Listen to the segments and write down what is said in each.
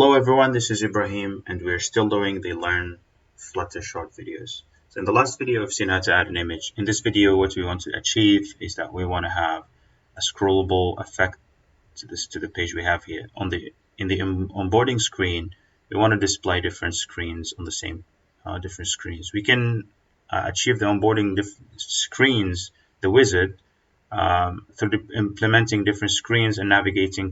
Hello everyone, this is Ibrahim and we're still doing the Learn Flutter short videos. So in the last video we've seen how to add an image. In this video what we want to achieve is that we want to have a scrollable effect to the page we have here. In the onboarding screen, we want to display different screens on the same different screens. We can achieve the onboarding screens, the widget, through implementing different screens and navigating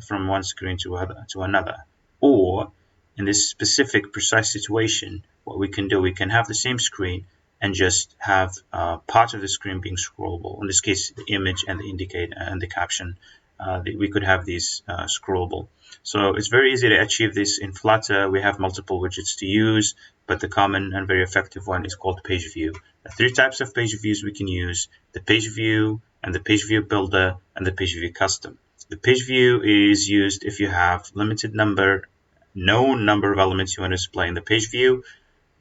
from one screen to another. Or in this specific precise situation, what we can do, we can have the same screen and just have part of the screen being scrollable. In this case, the image and the indicate and the caption, we could have these scrollable. So it's very easy to achieve this in Flutter. We have multiple widgets to use, but the common and very effective one is called PageView. There are three types of PageViews we can use: the PageView and the PageView Builder and the PageView Custom. The PageView is used if you have known number of elements you want to display in the PageView,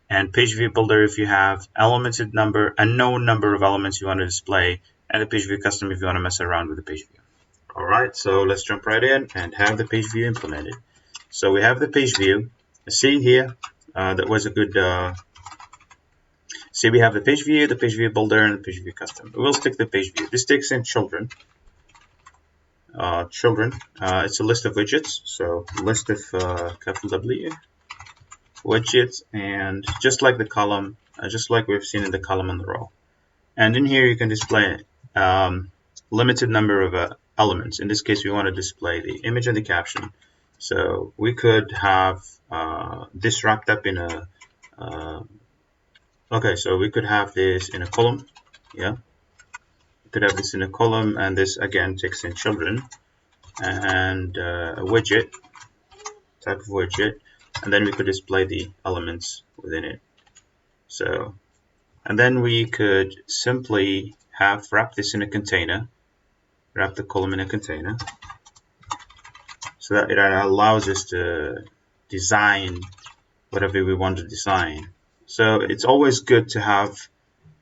and PageView Builder if you have unknown number of elements you want to display, and the PageView Custom if you want to mess around with the PageView. Alright, so let's jump right in and have the PageView implemented. So we have the PageView. See here, that was a good... See, we have the PageView Builder, and the PageView Custom. We'll stick the PageView. This takes in children. It's a list of widgets, so list of capital W widgets, and just like the column, just like we've seen in the column and the row. And in here you can display limited number of elements. In this case, we want to display the image and the caption. So we could have this wrapped up in a so we could have this in a column. Yeah, we could have this in a column, and this again takes in children and a widget, type of widget, and then we could display the elements within it. So, and then we could simply wrap this in a container, wrap the column in a container, so that it allows us to design whatever we want to design. So it's always good to have,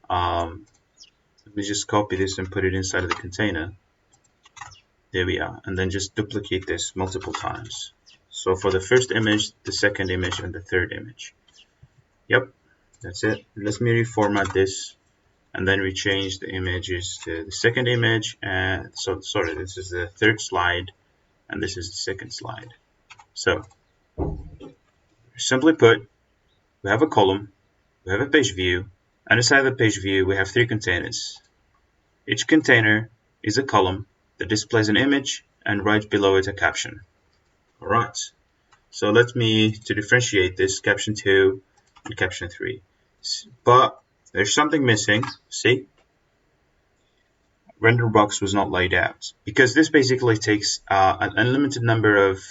let me just copy this and put it inside of the container. There we are, and then just duplicate this multiple times. So for the first image, the second image, and the third image. Yep, that's it. Let me reformat this, and then we change the images to the second image, and sorry, this is the third slide, and this is the second slide. So, simply put, we have a column, we have a page view, and inside the page view we have three containers. Each container is a column that displays an image and right below it a caption. Alright, so let me to differentiate this, caption 2 and caption 3. But there's something missing. See? Render box was not laid out, because this basically takes an unlimited number of,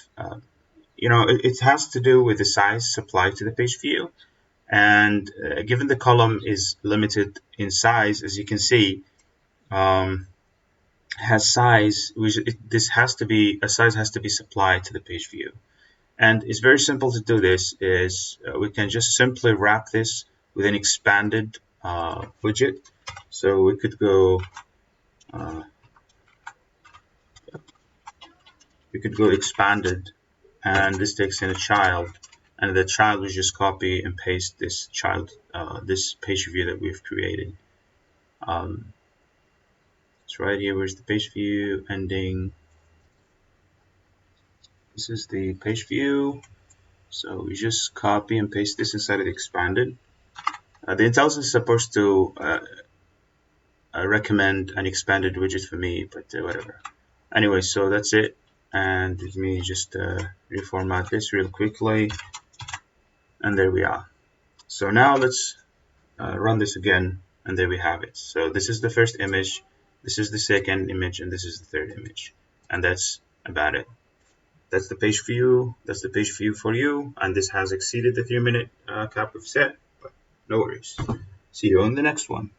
it has to do with the size supplied to the page view. And given the column is limited in size, as you can see, has size, this has to be, a size has to be supplied to the page view. And it's very simple to do this. We can just simply wrap this with an expanded widget. So we could go expanded, and this takes in a child, and the child will just copy and paste this child, this page view that we've created. It's right here. Where's the page view ending? This is the page view. So we just copy and paste this inside of the expanded. The IntelliSense is supposed to recommend an expanded widget for me, but whatever. Anyway, so that's it. And let me just reformat this real quickly. And there we are. So now let's run this again, and there we have it. So this is the first image, this is the second image, and this is the third image. And that's about it. That's the page view. That's the page view for you. And this has exceeded the 3-minute cap we've set, but no worries. See you on the next one.